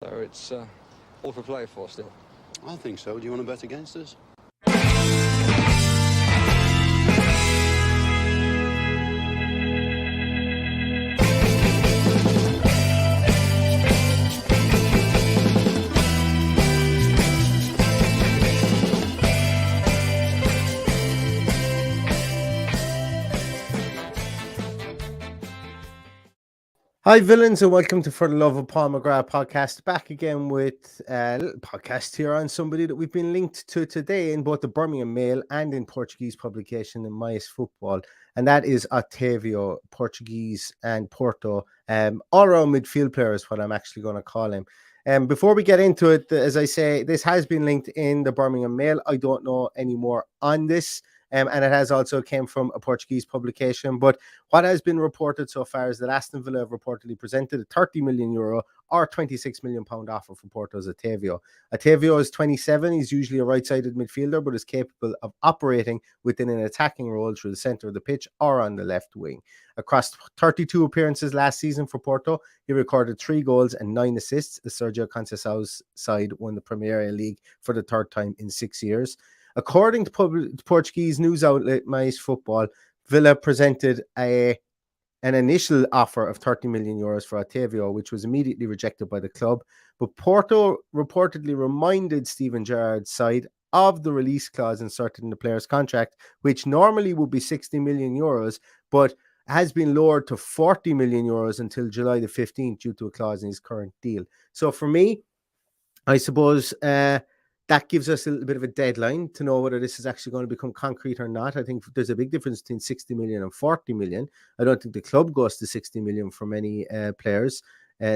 So it's all for play for still. I think so. Do you want to bet against us? Hi, villains, and welcome to For the Love of Paul McGrath podcast. Back again with a little podcast here on somebody that we've been linked to today in both the Birmingham Mail and in Portuguese publication in Mais Futebol, and that is Otavio, Portuguese and Porto, all-round midfield player is what I'm actually going to call him. Before we get into it, as I say, this has been linked in the Birmingham Mail. I don't know any more on this. And it has also came from a Portuguese publication. But what has been reported so far is that Aston Villa have reportedly presented a €30 million or £26 million offer for Porto's Otavio. Otavio is 27. He's usually a right-sided midfielder, but is capable of operating within an attacking role through the centre of the pitch or on the left wing. Across 32 appearances last season for Porto, he recorded 3 goals and 9 assists as Sergio Conceição's side won the Premier League for the third time in 6 years. According to Portuguese news outlet Mais Futebol, Villa presented an initial offer of €30 million for Otavio, which was immediately rejected by the club. But Porto reportedly reminded Steven Gerrard's side of the release clause inserted in the player's contract, which normally would be €60 million, but has been lowered to €40 million until July the 15th due to a clause in his current deal. So for me, I suppose that gives us a little bit of a deadline to know whether this is actually going to become concrete or not. I think there's a big difference between 60 million and 40 million. I don't think the club goes to 60 million for many players,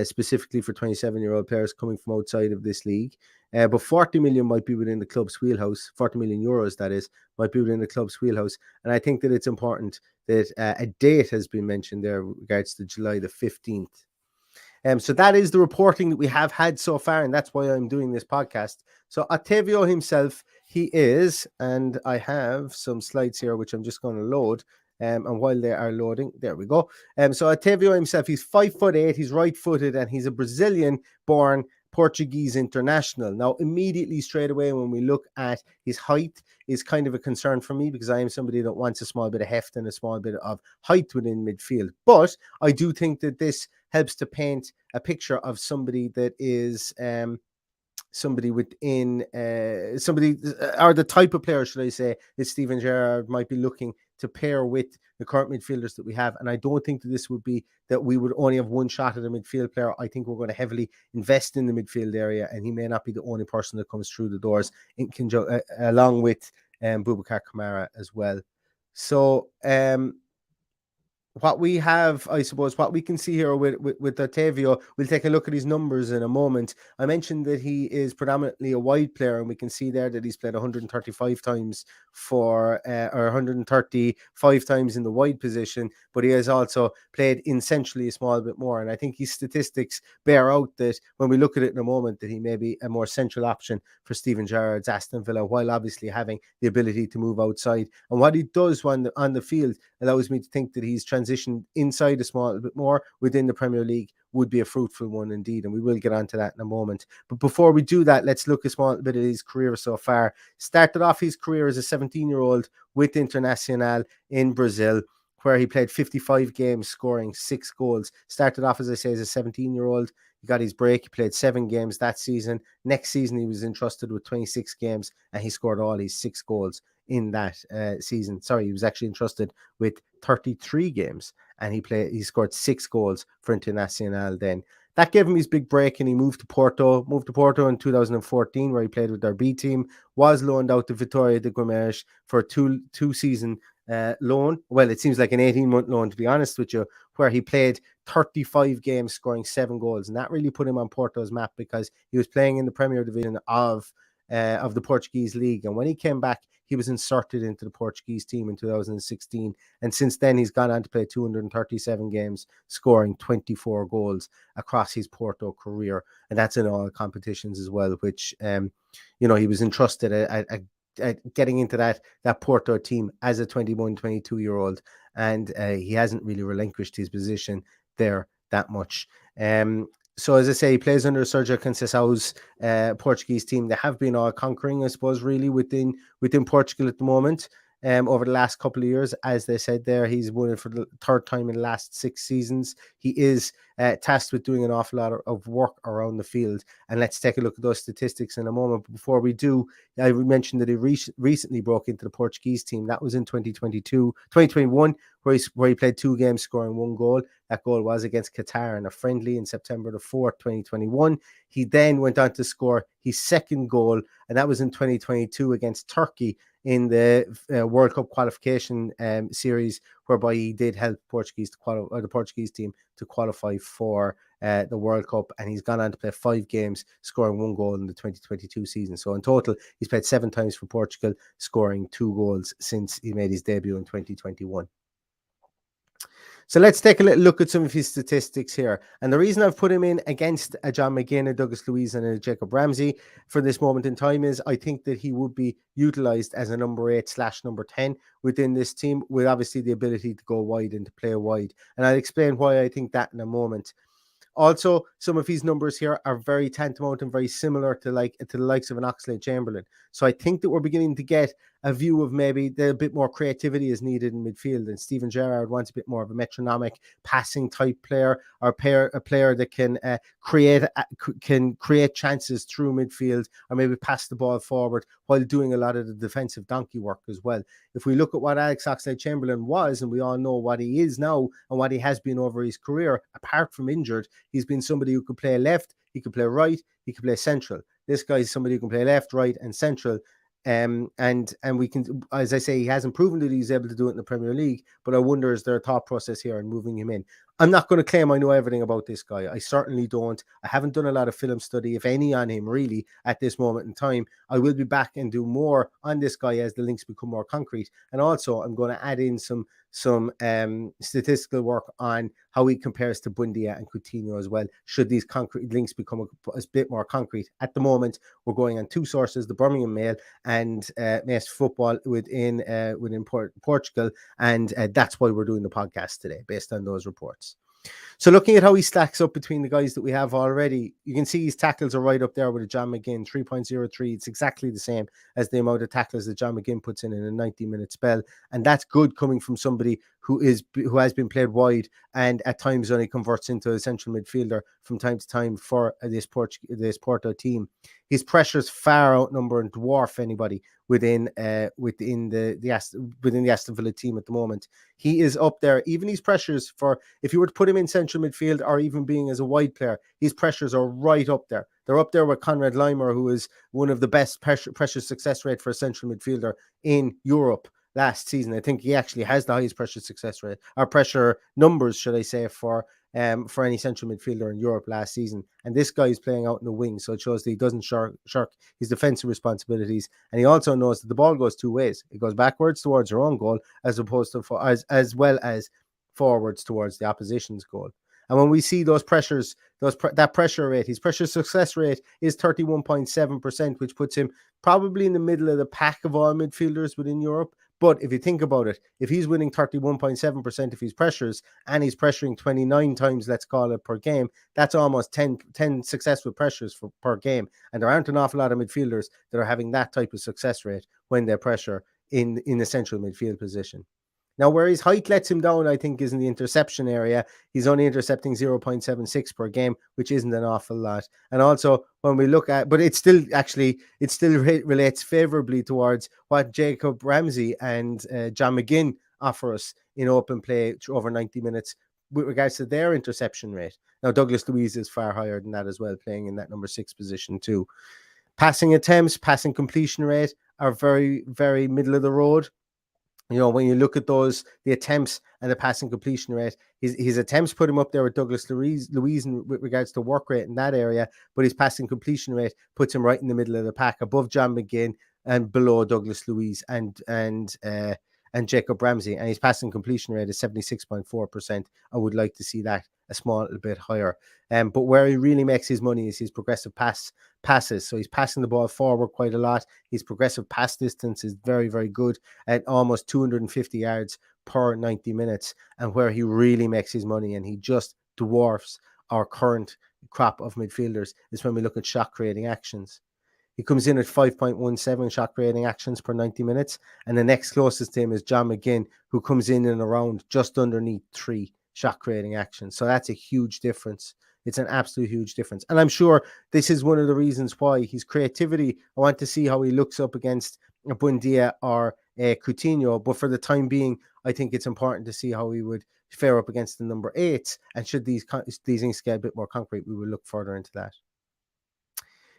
specifically for 27-year-old players coming from outside of this league. But 40 million might be within the club's wheelhouse. 40 million euros, that is, might be within the club's wheelhouse. And I think that it's important that a date has been mentioned there with regards to July the 15th. So that is the reporting that we have had so far, and that's why I'm doing this podcast. So Otavio himself, he is, and I have some slides here which I'm just going to load. And while they are loading, there we go. So Otavio himself, he's 5'8", he's right-footed, and he's a Brazilian-born Portuguese international. Now, immediately straight away, when we look at his height, is kind of a concern for me because I am somebody that wants a small bit of heft and a small bit of height within midfield. But I do think that this helps to paint a picture of somebody that is somebody within or the type of player, should I say, that Steven Gerrard might be looking to pair with the current midfielders that we have. And I don't think that this would be that we would only have one shot at a midfield player. I think we're going to heavily invest in the midfield area, and he may not be the only person that comes through the doors in along with Boubacar Kamara as well. So what we have, I suppose, what we can see here with Otavio, we'll take a look at his numbers in a moment. I mentioned that he is predominantly a wide player, and we can see there that he's played 135 times or 135 times in the wide position, but he has also played in centrally a small bit more. And I think his statistics bear out that when we look at it in a moment, that he may be a more central option for Steven Gerrard's Aston Villa, while obviously having the ability to move outside. And what he does on the field allows me to think that he's transitioned inside a small bit more within the Premier League would be a fruitful one indeed, and we will get onto that in a moment. But before we do that, let's look a small bit at his career so far. Started off his career as a 17-year-old with Internacional in Brazil, where he played 55 games, scoring 6 goals. Started off, as I say, as a 17-year-old. He got his break. He played 7 games that season. Next season, he was entrusted with 26 games, and he scored all his 6 goals in that season. Sorry, he was actually entrusted with 33 games, and he scored 6 goals for Internacional then. That gave him his big break, and he moved to Porto in 2014, where he played with their B team, was loaned out to Vitória de Guimarães for a two-season loan. Well, it seems like an 18-month loan, to be honest with you, where he played 35 games, scoring 7 goals. And that really put him on Porto's map because he was playing in the Premier Division of the Portuguese league. And when he came back, he was inserted into the Portuguese team in 2016. And since then, he's gone on to play 237 games, scoring 24 goals across his Porto career. And that's in all competitions as well, which, he was entrusted at getting into that Porto team as a 21, 22-year-old. And he hasn't really relinquished his position there that much. So as I say, he plays under Sergio Conceição's Portuguese team. They have been all conquering, I suppose, really within Portugal at the moment. Over the last couple of years, as they said there, he's won it for the third time in the last 6 seasons. He is tasked with doing an awful lot of work around the field. And let's take a look at those statistics in a moment. But before we do, I mentioned that he recently broke into the Portuguese team. That was in 2021, where he played 2 games, scoring 1 goal. That goal was against Qatar in a friendly in September the 4th, 2021. He then went on to score his second goal, and that was in 2022 against Turkey in the World Cup qualification series, whereby he did help the Portuguese team to qualify for the World Cup. And he's gone on to play 5 games, scoring 1 goal in the 2022 season. So in total, he's played 7 times for Portugal, scoring 2 goals since he made his debut in 2021. So let's take a little look at some of his statistics here. And the reason I've put him in against a John McGinn, a Douglas Luiz, and a Jacob Ramsey for this moment in time is I think that he would be utilised as a number 8/number 10 within this team, with obviously the ability to go wide and to play wide. And I'll explain why I think that in a moment. Also, some of his numbers here are very tantamount and very similar to the likes of an Oxlade-Chamberlain. So I think that we're beginning to get a view of maybe a bit more creativity is needed in midfield, and Steven Gerrard wants a bit more of a metronomic passing type player, or a player that can create chances through midfield, or maybe pass the ball forward while doing a lot of the defensive donkey work as well. If we look at what Alex Oxlade-Chamberlain was, and we all know what he is now and what he has been over his career, apart from injured, he's been somebody who could play left, he could play right, he could play central. This guy is somebody who can play left, right, and central. And we can, as I say, he hasn't proven that he's able to do it in the Premier League, but I wonder, is there a thought process here in moving him in? I'm not going to claim I know everything about this guy. I certainly don't. I haven't done a lot of film study, if any, on him really at this moment in time. I will be back and do more on this guy as the links become more concrete. And also, I'm going to add in some statistical work on how he compares to Buendia and Coutinho as well, should these concrete links become a bit more concrete. At the moment, we're going on 2 sources, the Birmingham Mail and Mais Futebol within Portugal, and that's why we're doing the podcast today, based on those reports. So looking at how he stacks up between the guys that we have already, you can see his tackles are right up there with a John McGinn, 3.03. It's exactly the same as the amount of tackles that John McGinn puts in a 90-minute spell. And that's good coming from somebody who has been played wide and at times only converts into a central midfielder from time to time for this Porto team. His pressures far outnumber and dwarf anybody within the Aston Villa team at the moment. He is up there. Even his pressures, for if you were to put him in central midfield or even being as a wide player, his pressures are right up there. They're up there with Conrad Leimer, who is one of the best pressure success rate for a central midfielder in Europe last season. I think he actually has the highest pressure success rate, or pressure numbers, should I say, for any central midfielder in Europe last season. And this guy is playing out in the wing, so it shows that he doesn't shirk his defensive responsibilities. And he also knows that the ball goes 2 ways. It goes backwards towards your own goal, as opposed to as well as forwards towards the opposition's goal. And when we see those pressures, that pressure rate, his pressure success rate is 31.7%, which puts him probably in the middle of the pack of all midfielders within Europe. But if you think about it, if he's winning 31.7% of his pressures and he's pressuring 29 times, let's call it, per game, that's almost 10 successful pressures per game. And there aren't an awful lot of midfielders that are having that type of success rate when they pressure in the central midfield position. Now, where his height lets him down, I think, is in the interception area. He's only intercepting 0.76 per game, which isn't an awful lot. And also, when we look at, but it still relates favorably towards what Jacob Ramsey and John McGinn offer us in open play over 90 minutes with regards to their interception rate. Now, Douglas Luiz is far higher than that as well, playing in that number 6 position too. Passing attempts, passing completion rate are very, very middle of the road. You know, when you look at the attempts and the passing completion rate, his attempts put him up there with Douglas Luiz with regards to work rate in that area, but his passing completion rate puts him right in the middle of the pack, above John McGinn and below Douglas Luiz and Jacob Ramsey. And his passing completion rate is 76.4%. I would like to see that a small little bit higher. But where he really makes his money is his progressive passes. So he's passing the ball forward quite a lot. His progressive pass distance is very, very good at almost 250 yards per 90 minutes. And where he really makes his money, and he just dwarfs our current crop of midfielders is when we look at shot creating actions. He comes in at 5.17 shot creating actions per 90 minutes. And the next closest to him is John McGinn, who comes in and around just underneath 3 shot creating actions. So that's a huge difference. It's an absolute huge difference. And I'm sure this is one of the reasons why his creativity, I want to see how he looks up against a Buendia or a Coutinho. But for the time being, I think it's important to see how he would fare up against the number 8. And should these things get a bit more concrete, we will look further into that.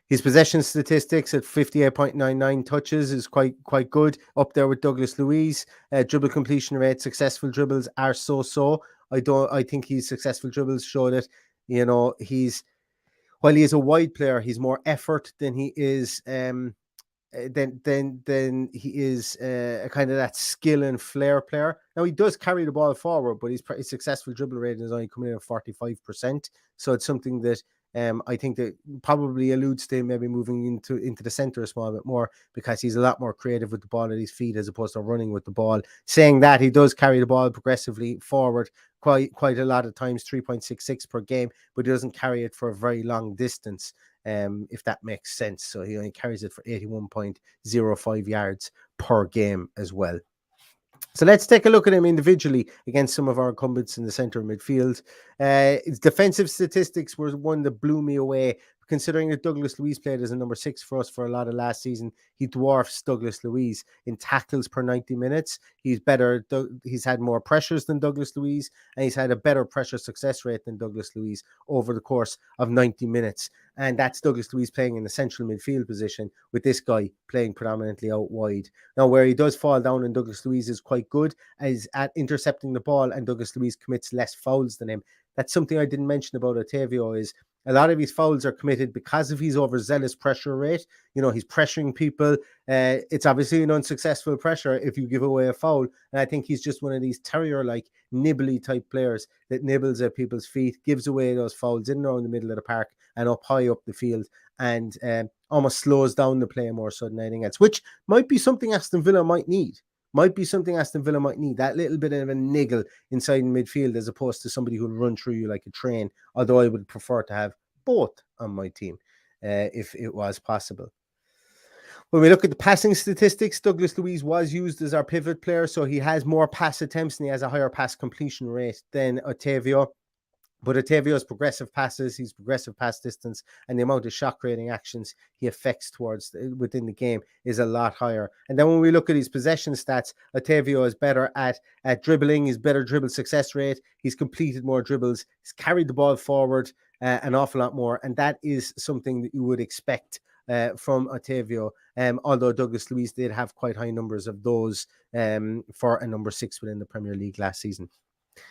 His possession statistics at 58.99 touches is quite good, up there with Douglas Luiz. Dribble completion rate, successful dribbles are so. I think his successful dribbles show that, while he is a wide player, he's more effort than he is then he is a kind of that skill and flair player. Now he does carry the ball forward, but his successful dribble rating is only coming in at 45%. So it's something that I think that probably alludes to him maybe moving into the center a small bit more, because he's a lot more creative with the ball at his feet as opposed to running with the ball. Saying that, he does carry the ball progressively forward quite a lot of times, 3.66 per game, but he doesn't carry it for a very long distance, if that makes sense. So he only carries it for 81.05 yards per game as well. So let's take a look at him individually against some of our incumbents in the centre of midfield. His defensive statistics were one that blew me away. Considering that Douglas Luiz played as a number 6 for us for a lot of last season, he dwarfs Douglas Luiz in tackles per 90 minutes. He's better. He's had more pressures than Douglas Luiz, and he's had a better pressure success rate than Douglas Luiz over the course of 90 minutes. And that's Douglas Luiz playing in the central midfield position, with this guy playing predominantly out wide. Now, where he does fall down, and Douglas Luiz is quite good, is at intercepting the ball, and Douglas Luiz commits less fouls than him. That's something I didn't mention about Otavio, is a lot of his fouls are committed because of his overzealous pressure rate. He's pressuring people. It's obviously an unsuccessful pressure if you give away a foul. And I think he's just one of these terrier-like, nibbly type players that nibbles at people's feet, gives away those fouls in and around the middle of the park and up high up the field, and almost slows down the play more so than anything else, which might be something Aston Villa might need. That little bit of a niggle inside in midfield, as opposed to somebody who'll run through you like a train. Although I would prefer to have both on my team, if it was possible. When we look at the passing statistics, Douglas Luiz was used as our pivot player, so he has more pass attempts and he has a higher pass completion rate than Otavio. But Otavio's progressive passes, his progressive pass distance, and the amount of shot creating actions he affects within the game is a lot higher. And then when we look at his possession stats, Otavio is better at dribbling, he's better dribble success rate, he's completed more dribbles, he's carried the ball forward an awful lot more, and that is something that you would expect from Otavio, although Douglas Luiz did have quite high numbers of those for a number 6 within the Premier League last season.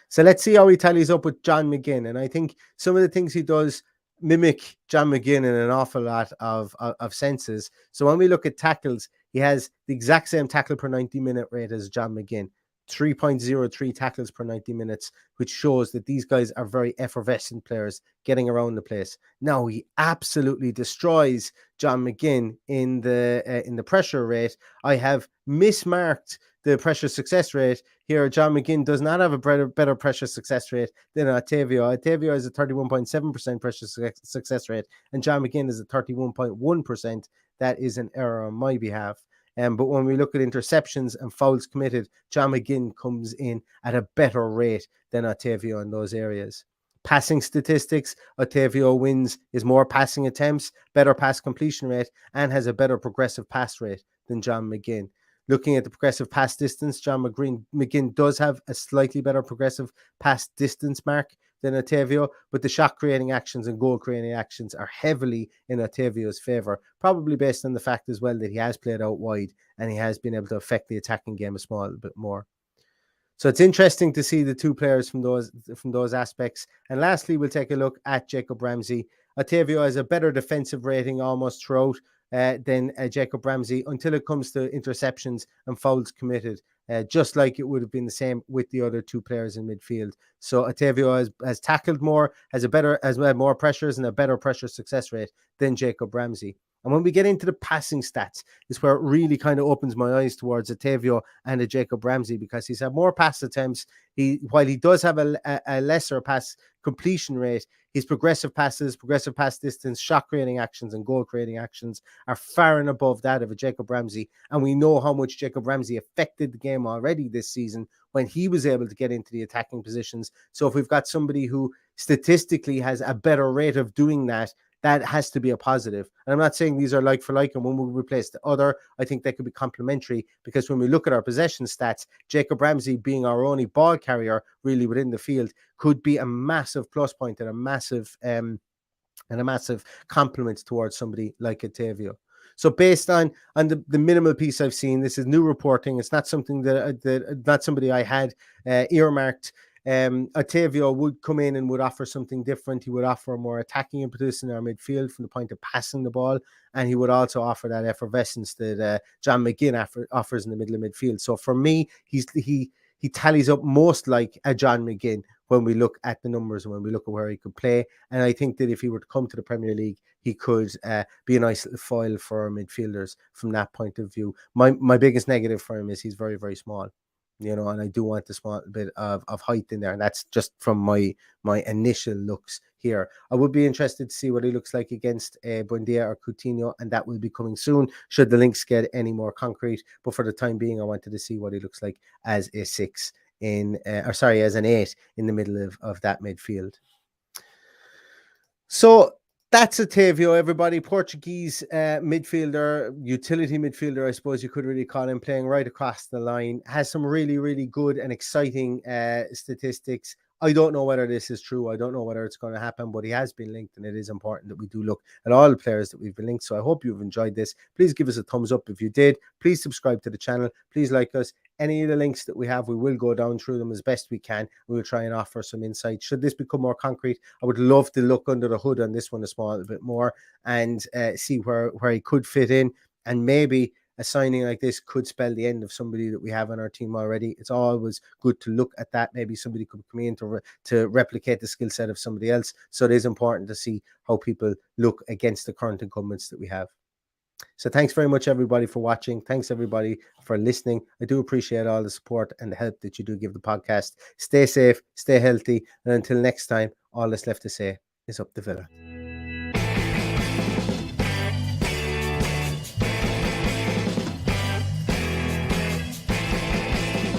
So let's see how he tallies up with John McGinn. And I think some of the things he does mimic John McGinn in an awful lot of senses. So when we look at tackles, he has the exact same tackle per 90-minute rate as John McGinn, 3.03 tackles per 90 minutes, which shows that these guys are very effervescent players getting around the place. Now, he absolutely destroys John McGinn in the pressure rate. I have mismarked the pressure success rate here. John McGinn does not have a better pressure success rate than Otavio. Otavio has a 31.7% pressure success rate, and John McGinn is a 31.1%. That is an error on my behalf. But when we look at interceptions and fouls committed, John McGinn comes in at a better rate than Otavio in those areas. Passing statistics, Otavio wins his more passing attempts, better pass completion rate, and has a better progressive pass rate than John McGinn. Looking at the progressive pass distance, John McGinn does have a slightly better progressive pass distance mark than Otavio, but the shot creating actions and goal creating actions are heavily in Otavio's favour, probably based on the fact as well that he has played out wide and he has been able to affect the attacking game a small bit more. So it's interesting to see the two players from those aspects. And lastly, we'll take a look at Jacob Ramsey. Otavio has a better defensive rating almost throughout than Jacob Ramsey until it comes to interceptions and fouls committed, just like it would have been the same with the other two players in midfield. So Otavio has tackled more, has more pressures and a better pressure success rate than Jacob Ramsey. And when we get into the passing stats, is where it really kind of opens my eyes towards Otavio and a Jacob Ramsey, because he's had more pass attempts. While he does have a lesser pass completion rate, his progressive passes, progressive pass distance, shot creating actions, and goal creating actions are far and above that of a Jacob Ramsey. And we know how much Jacob Ramsey affected the game already this season when he was able to get into the attacking positions. So if we've got somebody who statistically has a better rate of doing that, that has to be a positive. And I'm not saying these are like for like, and when we replace the other, I think they could be complementary, because when we look at our possession stats, Jacob Ramsey being our only ball carrier really within the field could be a massive plus point and a massive compliment towards somebody like Otavio. So based on the minimal piece I've seen, this is new reporting. It's not something that not somebody I had earmarked. Otavio would come in and would offer something different. He would offer more attacking impetus in our midfield from the point of passing the ball, and he would also offer that effervescence that John McGinn offers in the middle of midfield. So for me, he tallies up most like a John McGinn when we look at the numbers and when we look at where he could play. And I think that if he were to come to the Premier League, he could be a nice little foil for our midfielders from that point of view. My biggest negative for him is he's very, very small. And I do want a small bit of height in there. And that's just from my initial looks here. I would be interested to see what he looks like against Buendia or Coutinho, and that will be coming soon, should the links get any more concrete. But for the time being, I wanted to see what he looks like as a 6 as an 8 in the middle of that midfield. So that's Otavio, everybody. Portuguese midfielder, utility midfielder, I suppose you could really call him, playing right across the line. Has some really, really good and exciting statistics. I don't know whether this is true. I don't know whether it's going to happen, but he has been linked, and it is important that we do look at all the players that we've been linked. So I hope you've enjoyed this. Please give us a thumbs up if you did. Please subscribe to the channel. Please like us. Any of the links that we have, we will go down through them as best we can. We will try and offer some insight. Should this become more concrete, I would love to look under the hood on this one a small bit more and see where he could fit in. And maybe a signing like this could spell the end of somebody that we have on our team already. It's always good to look at that. Maybe somebody could come in to replicate the skill set of somebody else. So it is important to see how people look against the current incumbents that we have. So thanks very much, everybody, for watching. Thanks, everybody, for listening. I do appreciate all the support and the help that you do give the podcast. Stay safe, stay healthy, and until next time, all that's left to say is up the Villa.